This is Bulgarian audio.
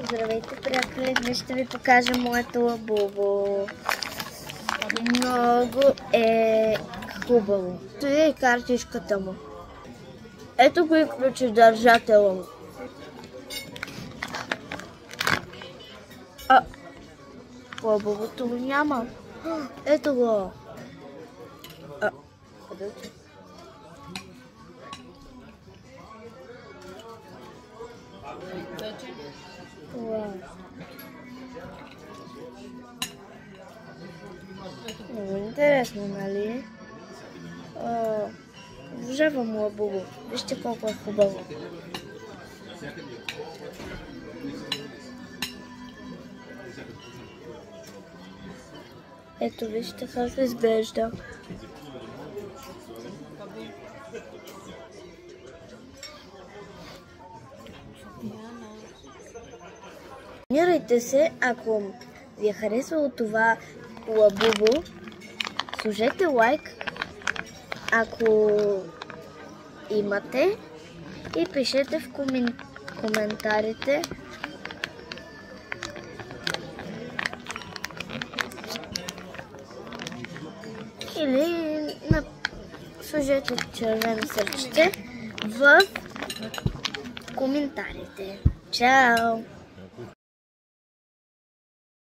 Здравейте, приятели! Днес ще ви покажа моето лабубо. Много е хубаво. Това е картичката му. Ето го и ключодържателя му. Лабубото го няма. Ето го. Много интересно, нали? Обожавам лабубо. Вижте колко е хубаво. Ето вижте как изглежда. Абонирайте се, ако ви е харесвало това лабубо. Сложете лайк, ако имате, и пишете в коментарите или сложете червено сърче в коментарите. Чао!